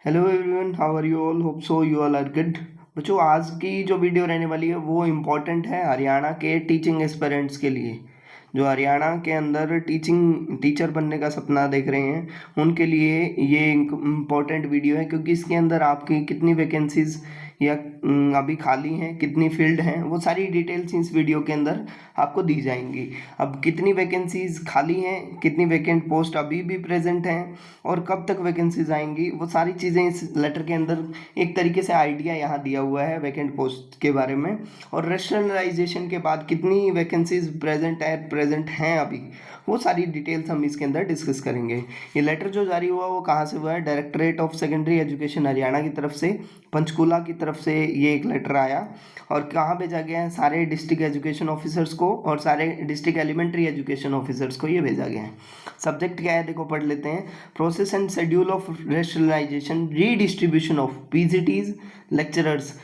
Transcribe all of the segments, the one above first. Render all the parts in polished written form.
Hello everyone, how are you all? Hope so you all are good. बच्चों, आज की जो वीडियो रहने वाली है वो इम्पोर्टेंट है हरियाणा के टीचिंग एस्पिरेंट्स के लिए। जो हरियाणा के अंदर टीचर बनने का सपना देख रहे हैं उनके लिए ये इम्पोर्टेंट वीडियो है, क्योंकि इसके अंदर आपकी कितनी वैकेंसीज या अभी खाली हैं, कितनी फील्ड हैं, वो सारी डिटेल्स इस वीडियो के अंदर आपको दी जाएंगी। अब कितनी वैकेंसीज खाली हैं, कितनी वैकेंट पोस्ट अभी भी प्रेजेंट हैं और कब तक वैकेंसीज आएंगी, वो सारी चीज़ें इस लेटर के अंदर एक तरीके से आइडिया यहाँ दिया हुआ है वैकेंट पोस्ट के बारे में। और रैशनलाइजेशन के बाद कितनी वैकेंसीज प्रेजेंट हैं अभी, वो सारी डिटेल्स हम इसके अंदर डिस्कस करेंगे। ये लेटर जो जारी हुआ वो कहाँ से हुआ है? Directorate of secondary education Haryana की तरफ से, पंचकूला की तरफ से ये एक लेटर आया। और कहाँ भेजा गया है? सारे डिस्ट्रिक्ट एजुकेशन ऑफिसर्स को और सारे डिस्ट्रिक्ट एलिमेंट्री एजुकेशन ऑफिसर्स को ये भेजा गया है। सब्जेक्ट क्या है देखो, पढ़ लेते हैं। Process and schedule of rationalisation, redistribution of PGTs, lecturers,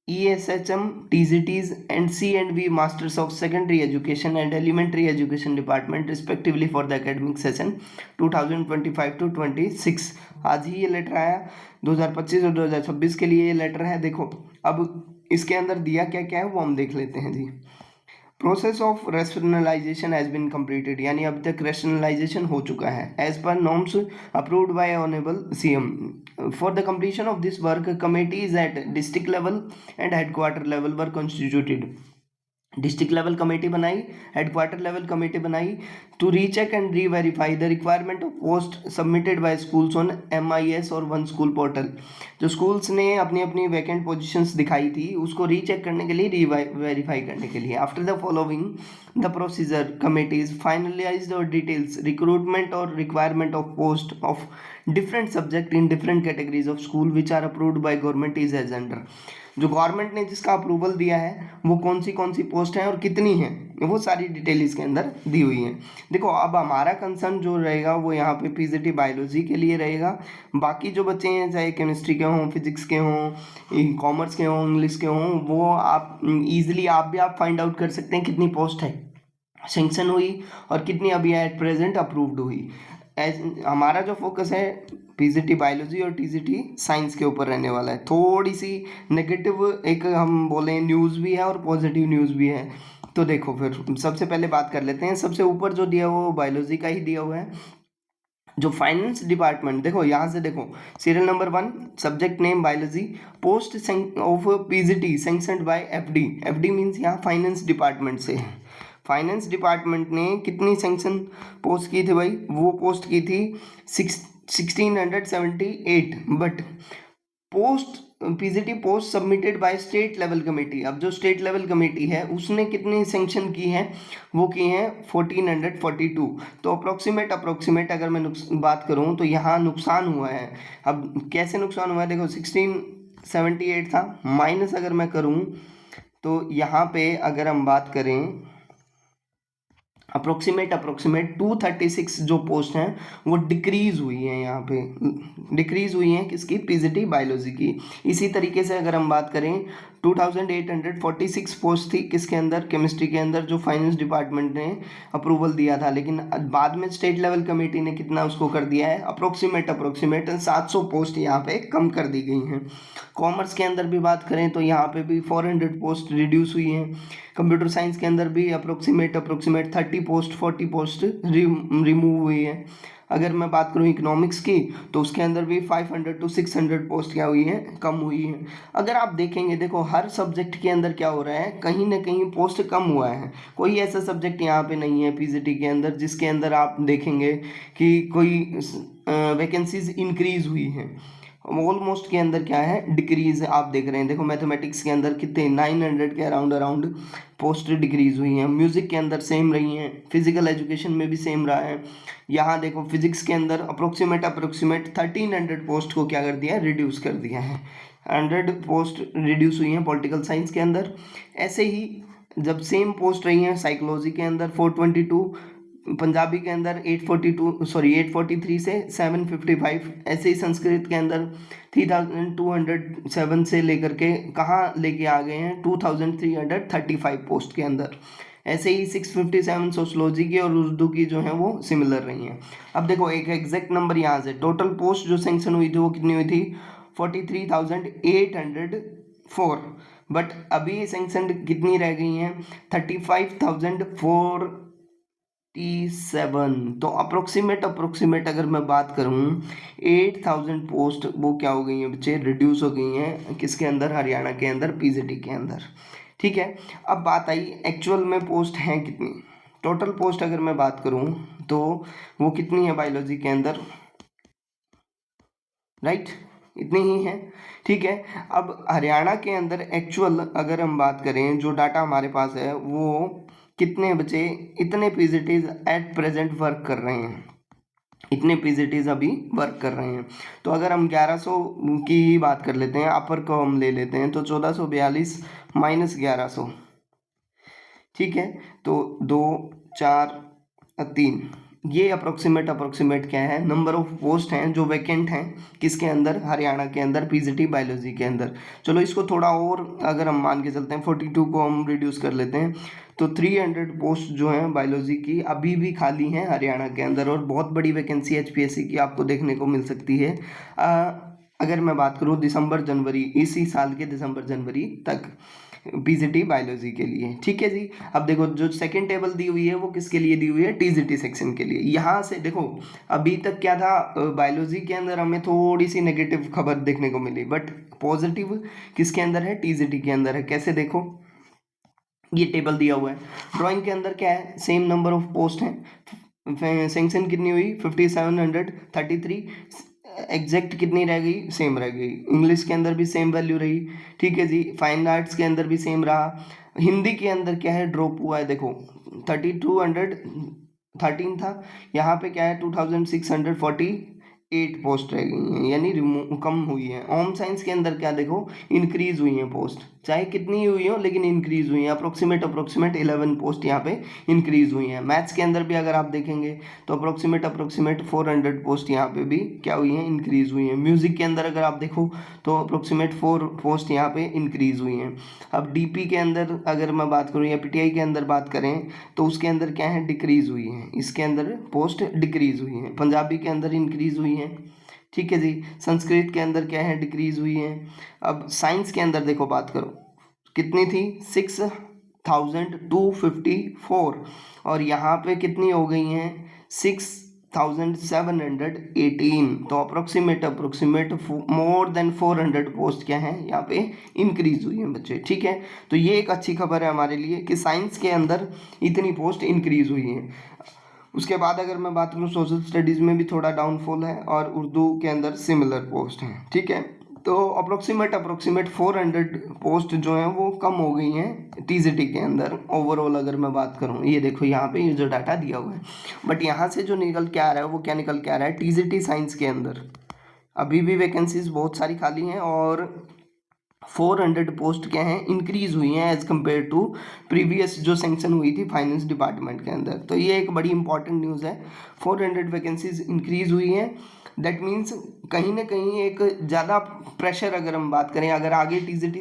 ESHM, TGTs, and C&V Masters of Secondary Education and Elementary Education Department respectively for the academic session 2025 to 26। आज ही ये लेटर आया। 2025 और 2026 के लिए ये लेटर है। देखो अब इसके अंदर दिया क्या क्या है वो हम देख लेते हैं जी। Process of rationalization has been completed, यानी अब तक रेशनलाइजेशन हो चुका है as per norms approved by honourable CM। For the completion of this work committees at district level and headquarter level were constituted. District level committee बनाई, headquarter level committee बनाई to recheck and reverify the requirement of post submitted by schools on MIS और one school portal. जो schools ने अपनी अपनी vacant positions दिखाई थी उसको रीचेक करने के लिए, रीवेरीफाई करने के लिए। After the following the procedure committees finalised और डिटेल्स रिक्रूटमेंट और requirement of post of different subject in different categories of school which are approved by government is as under. जो गवर्नमेंट ने जिसका अप्रूवल दिया है वो कौन सी पोस्ट है और कितनी है, वो सारी डिटेल इसके अंदर दी हुई है। देखो अब हमारा कंसर्न जो रहेगा वो यहाँ पे PGT बायोलॉजी के लिए रहेगा। बाकी जो बच्चे हैं चाहे केमिस्ट्री के हों, फिजिक्स के हों, कॉमर्स के हों, इंग्लिश के हों, वो आप ईजिली आप फाइंड आउट कर सकते हैं कितनी पोस्ट है सेंक्शन हुई और कितनी अभी एट प्रेजेंट अप्रूव्ड हुई। हमारा जो फोकस है PGT बायोलॉजी और TGT साइंस के ऊपर रहने वाला है। थोड़ी सी नेगेटिव एक हम बोलें न्यूज़ भी है और पॉजिटिव न्यूज़ भी है। तो देखो फिर सबसे पहले बात कर लेते हैं। सबसे ऊपर जो दिया हुआ वो बायोलॉजी का ही दिया हुआ है। जो फाइनेंस डिपार्टमेंट, देखो यहाँ से देखो, serial number 1 subject name biology, post of PGT sanctioned by FD means यहाँ फाइनेंस डिपार्टमेंट से है। फाइनेंस डिपार्टमेंट ने कितनी सेंक्शन पोस्ट की थी भाई? वो पोस्ट की थी 1678। But post PGT post submitted by state level committee, अब जो स्टेट लेवल कमेटी है उसने कितनी सेंक्शन की है? वो की है 1442। तो अप्रोक्सीमेट अगर मैं बात करूं तो यहाँ नुकसान हुआ है। अब कैसे नुकसान हुआ है देखो, 1678 था, माइनस अगर मैं करूं तो यहाँ पे अगर हम बात करें अप्रोक्सीमेट 236 जो पोस्ट हैं वो डिक्रीज हुई हैं, यहाँ पे डिक्रीज हुई हैं किसकी? PGT बायोलॉजी की। इसी तरीके से अगर हम बात करें 2846 पोस्ट थी किसके अंदर? केमिस्ट्री के अंदर, जो फाइनेंस डिपार्टमेंट ने अप्रूवल दिया था, लेकिन बाद में स्टेट लेवल कमेटी ने कितना उसको कर दिया है? अप्रोक्सीमेट 700 पोस्ट यहाँ पे कम कर दी गई हैं। कॉमर्स के अंदर भी बात करें तो यहाँ पे भी 400 पोस्ट रिड्यूस हुई हैं। कंप्यूटर साइंस के अंदर भी अप्रोक्सीमेट 30 पोस्ट 40 पोस्ट रिमूव हुई है। अगर मैं बात करूँ इकोनॉमिक्स की तो उसके अंदर भी 500 to 600 पोस्ट क्या हुई है? कम हुई है। अगर आप देखेंगे, देखो हर सब्जेक्ट के अंदर क्या हो रहा है, कहीं ना कहीं पोस्ट कम हुआ है। कोई ऐसा सब्जेक्ट यहाँ पे नहीं है PGT के अंदर जिसके अंदर आप देखेंगे कि कोई वैकेंसीज इंक्रीज हुई हैं। ऑलमोस्ट के अंदर क्या है? डिक्रीज आप देख रहे हैं। देखो मैथमेटिक्स के अंदर कितने 900 के अराउंड पोस्ट डिक्रीज हुई हैं। म्यूजिक के अंदर सेम रही हैं, फिजिकल एजुकेशन में भी सेम रहा है। यहाँ देखो फिजिक्स के अंदर अप्रोक्सीमेट 1300 पोस्ट को क्या कर दिया है? रिड्यूस कर दिया है। 100 पोस्ट रिड्यूस हुई हैं पॉलिटिकल साइंस के अंदर। ऐसे ही जब सेम पोस्ट रही हैं साइकोलॉजी के अंदर 422, पंजाबी के अंदर 843 से 755, ऐसे ही संस्कृत के अंदर 3207 से लेकर के कहाँ लेके आ गए हैं 2335 पोस्ट के अंदर। ऐसे ही 657 सोशलॉजी की और उर्दू की जो है वो सिमिलर रही हैं। अब देखो एक एग्जैक्ट नंबर यहाँ से, टोटल पोस्ट जो सेंक्शन हुई थी वो कितनी हुई थी 43,804, बट अभी सेंक्शन कितनी रह गई हैं 35,447। तो अप्रोक्सीमेट अगर मैं बात करूं 8,000 पोस्ट वो क्या हो गई हैं बच्चे, रिड्यूस हो गई हैं किसके अंदर, हरियाणा के अंदर, पीजीटी के अंदर। ठीक है, अब बात आई एक्चुअल में पोस्ट हैं कितनी। टोटल पोस्ट अगर मैं बात करूं तो वो कितनी है बायोलॉजी के अंदर, राइट, इतनी ही है। ठीक है, अब हरियाणा के अंदर एक्चुअल अगर हम बात करें, जो डाटा हमारे पास है वो कितने बचे, इतने पीजीटीज एट प्रेजेंट वर्क कर रहे हैं, इतने पीजीटीज अभी वर्क कर रहे हैं। तो अगर हम 1100 की ही बात कर लेते हैं, अपर को हम ले लेते हैं तो 1442 माइनस 1100, ठीक है, तो 2 4 3, ये अप्रोक्सीमेट क्या है, नंबर ऑफ पोस्ट हैं जो वैकेंट हैं किसके अंदर, हरियाणा के अंदर, पीजीटी बायोलॉजी के अंदर। चलो इसको थोड़ा और अगर हम मान के चलते हैं 42 को हम रिड्यूस कर लेते हैं तो 300 पोस्ट जो हैं बायोलॉजी की अभी भी खाली हैं हरियाणा के अंदर, और बहुत बड़ी वैकेंसी एचपीएससी की आपको देखने को मिल सकती है अगर मैं बात करूँ दिसंबर जनवरी, इसी साल के दिसंबर जनवरी तक पीजीटी बायोलॉजी के लिए। ठीक है जी, अब देखो जो सेकंड टेबल दी हुई है वो किसके लिए दी हुई है, टीजीटी सेक्शन के लिए। यहाँ से देखो अभी तक क्या था, बायोलॉजी के अंदर हमें थोड़ी सी नेगेटिव खबर देखने को मिली, बट पॉजिटिव किसके अंदर है, टीजीटी के अंदर है। कैसे देखो, ये टेबल दिया हुआ है, ड्राइंग के अंदर क्या है, सेम नंबर ऑफ पोस्ट हैं, सेंक्शन कितनी हुई 5733, एग्जैक्ट कितनी रह गई, सेम रह गई। इंग्लिश के अंदर भी सेम वैल्यू रही, ठीक है जी। फाइन आर्ट्स के अंदर भी सेम रहा। हिंदी के अंदर क्या है, ड्रॉप हुआ है, देखो 3213 था, यहाँ पे क्या है 2648 पोस्ट रह गई हैं, यानी कम हुई है। होम साइंस के अंदर क्या देखो, इंक्रीज हुई है पोस्ट, चाहे कितनी हुई हो लेकिन इंक्रीज हुई है, अप्रोक्सीमेट 11 पोस्ट यहाँ पे इंक्रीज हुई है। मैथ्स के अंदर भी अगर आप देखेंगे तो अप्रोक्सीमेट 400 पोस्ट यहाँ पे भी क्या हुई है, इंक्रीज हुई है। म्यूजिक के अंदर अगर आप देखो तो अप्रोक्सीमेट 4 पोस्ट यहाँ पे इंक्रीज हुई हैं। अब डीपी के अंदर अगर मैं बात करूँ या पीटीआई के अंदर बात करें तो उसके अंदर क्या है, डिक्रीज हुई है, इसके अंदर पोस्ट डिक्रीज हुई है। पंजाबी के अंदर इंक्रीज हुई है, ठीक है जी। संस्कृत के अंदर क्या है, डिक्रीज हुई है। अब साइंस के अंदर देखो बात करो कितनी थी 6254, और यहाँ पे कितनी हो गई हैं 6718। तो अप्रोक्सीमेट मोर देन 400 पोस्ट क्या है यहाँ पे इंक्रीज हुई है बच्चे। ठीक है, तो ये एक अच्छी खबर है हमारे लिए कि साइंस के अंदर इतनी पोस्ट इंक्रीज हुई है। उसके बाद अगर मैं बात करूँ सोशल स्टडीज़ में भी थोड़ा डाउनफॉल है, और उर्दू के अंदर सिमिलर पोस्ट हैं। ठीक है, तो अप्रोक्सीमेट 400 पोस्ट जो हैं वो कम हो गई हैं टीजीटी के अंदर ओवरऑल अगर मैं बात करूँ। ये देखो यहाँ पे ये जो डाटा दिया हुआ है, बट यहाँ से जो निकल के आ रहा है वो क्या निकल के आ रहा है, टीजीटी साइंस के अंदर अभी भी वैकेंसीज बहुत सारी खाली हैं, और 400 पोस्ट क्या हैं, इंक्रीज हुई हैं एज कम्पेयर टू प्रीवियस जो सेंक्शन हुई थी फाइनेंस डिपार्टमेंट के अंदर। तो ये एक बड़ी इंपॉर्टेंट न्यूज़ है, 400 वैकेंसीज इंक्रीज हुई हैं। दैट मीन्स कहीं ना कहीं एक ज़्यादा प्रेशर, अगर हम बात करें, अगर आगे टीजीटी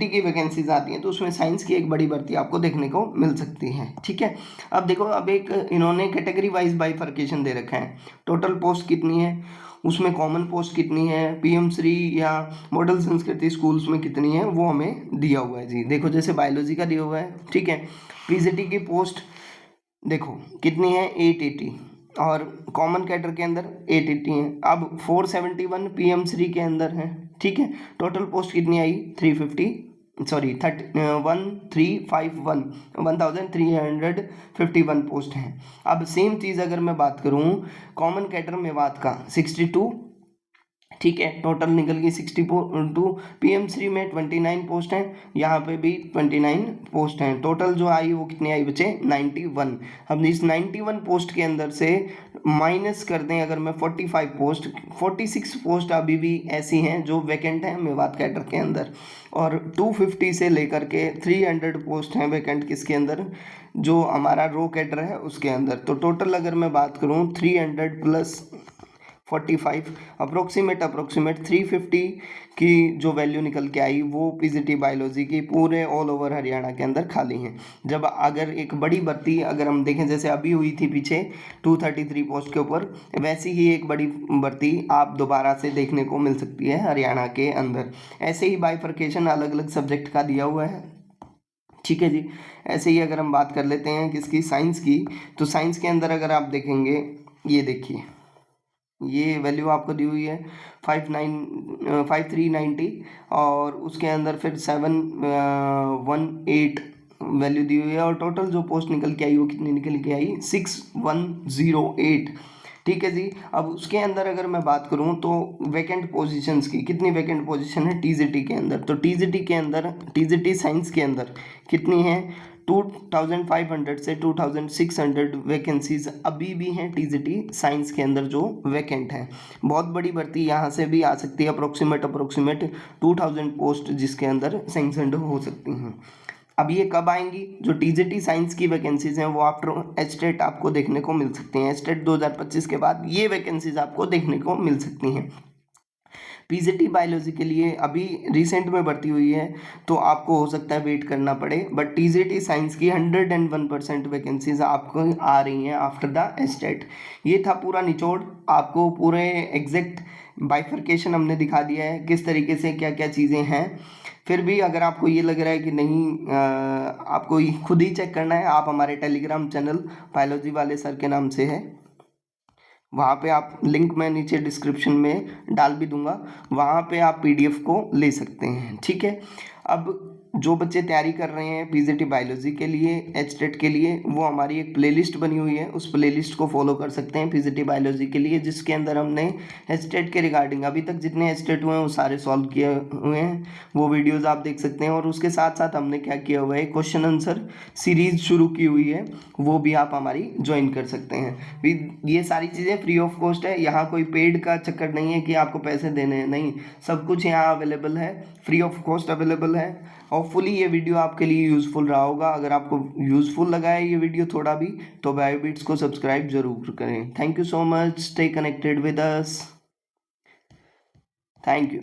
की वैकेंसीज आती हैं तो उसमें साइंस की एक बड़ी भर्ती आपको देखने को मिल सकती है। ठीक है, अब देखो अब एक इन्होंने कैटेगरी वाइज बाइफर्केशन दे रखा है, टोटल पोस्ट कितनी है, उसमें कॉमन पोस्ट कितनी है, पीएम श्री या मॉडल संस्कृति स्कूल्स में कितनी है, वो हमें दिया हुआ है जी। देखो जैसे बायोलॉजी का दिया हुआ है, ठीक है, पीजीटी की पोस्ट देखो कितनी है 880, और कॉमन कैडर के अंदर 880 है। अब 471 पीएम श्री के अंदर है, ठीक है, टोटल पोस्ट कितनी आई 1351 पोस्ट हैं। अब सेम चीज़ अगर मैं बात करूं कॉमन कैडर मेवात का 62, ठीक है, टोटल निकल गई 62। पीएम श्री में 29 पोस्ट हैं, यहाँ पे भी 29 पोस्ट हैं। टोटल जो आई वो कितनी आई बच्चे 91। अब इस 91 पोस्ट के अंदर से माइनस कर दें अगर मैं 46 पोस्ट अभी भी ऐसी हैं जो वैकेंट हैं मेवात कैडर के अंदर, और 250 से लेकर के 300 पोस्ट हैं वैकेंट किसके अंदर, जो हमारा रो कैडर है उसके अंदर। तो टोटल अगर मैं बात करूँ 300 प्लस 45 अप्रोक्सीमेट 350 की जो वैल्यू निकल के आई वो पीजीटी बायोलॉजी की पूरे ऑल ओवर हरियाणा के अंदर खाली हैं। जब अगर एक बड़ी भर्ती अगर हम देखें जैसे अभी हुई थी पीछे 233 पोस्ट के ऊपर, वैसी ही एक बड़ी भर्ती आप दोबारा से देखने को मिल सकती है हरियाणा के अंदर। ऐसे ही बाइफर्केशन अलग अलग सब्जेक्ट का दिया हुआ है, ठीक है जी। ऐसे ही अगर हम बात कर लेते हैं किसकी, साइंस की, तो साइंस के अंदर अगर आप देखेंगे, ये देखिए ये वैल्यू आपको दी हुई है 5390 और उसके अंदर फिर 718 वैल्यू दी हुई है और टोटल जो पोस्ट निकल के आई वो कितनी निकल के आई 6108, ठीक है जी। अब उसके अंदर अगर मैं बात करूं तो वैकेंट पोजीशंस की, कितनी वैकेंट पोजीशन है टीजीटी के अंदर, तो टीजीटी के अंदर टीजीटी साइंस के अंदर कितनी है 2500 से 2600 वैकेंसीज अभी भी हैं टीजीटी साइंस के अंदर जो वैकेंट हैं। बहुत बड़ी भर्ती यहाँ से भी आ सकती है, अप्रोक्सीमेट 2000 पोस्ट जिसके अंदर सैंक्शनड हो सकती हैं। अब ये कब आएंगी, जो टीजीटी साइंस की वैकेंसीज हैं वो आफ्टर एचटेट आपको देखने को मिल सकती हैं। एचटेट 2025 के बाद ये वैकेंसीज आपको देखने को मिल सकती हैं। पीजीटी बायोलॉजी के लिए अभी रिसेंट में भर्ती हुई है तो आपको हो सकता है वेट करना पड़े, बट टीजीटी साइंस की 101% वैकेंसीज आपको आ रही हैं आफ्टर द एचटेट। ये था पूरा निचोड़, आपको पूरे एग्जैक्ट बाइफर्केशन हमने दिखा दिया है किस तरीके से क्या क्या चीज़ें हैं। फिर भी अगर आपको ये लग रहा है कि नहीं आपको खुद ही चेक करना है, आप हमारे टेलीग्राम चैनल बायोलॉजी वाले सर के नाम से है, वहाँ पे आप लिंक मैं नीचे डिस्क्रिप्शन में डाल भी दूंगा, वहाँ पे आप पीडीएफ को ले सकते हैं, ठीक है। अब जो बच्चे तैयारी कर रहे हैं पीजीटी बायोलॉजी के लिए, एचटेट के लिए, वो हमारी एक प्लेलिस्ट बनी हुई है, उस प्लेलिस्ट को फॉलो कर सकते हैं पीजीटी बायोलॉजी के लिए, जिसके अंदर हमने एचटेट के रिगार्डिंग अभी तक जितने एचटेट हुए हैं वो सारे सॉल्व किए हुए हैं, वो वीडियोज़ आप देख सकते हैं। और उसके साथ साथ हमने क्या किया हुआ है, क्वेश्चन आंसर सीरीज शुरू की हुई है, वो भी आप हमारी ज्वाइन कर सकते हैं। ये सारी चीज़ें फ्री ऑफ कॉस्ट है, यहाँ कोई पेड का चक्कर नहीं है कि आपको पैसे देने हैं, नहीं, सब कुछ यहाँ अवेलेबल है, फ्री ऑफ कॉस्ट अवेलेबल है। होपफुली ये वीडियो आपके लिए यूज़फुल रहा होगा। अगर आपको यूज़फुल लगा है ये वीडियो थोड़ा भी, तो बायोबिट्स को सब्सक्राइब जरूर करें। Thank you so much, stay connected with us, thank you.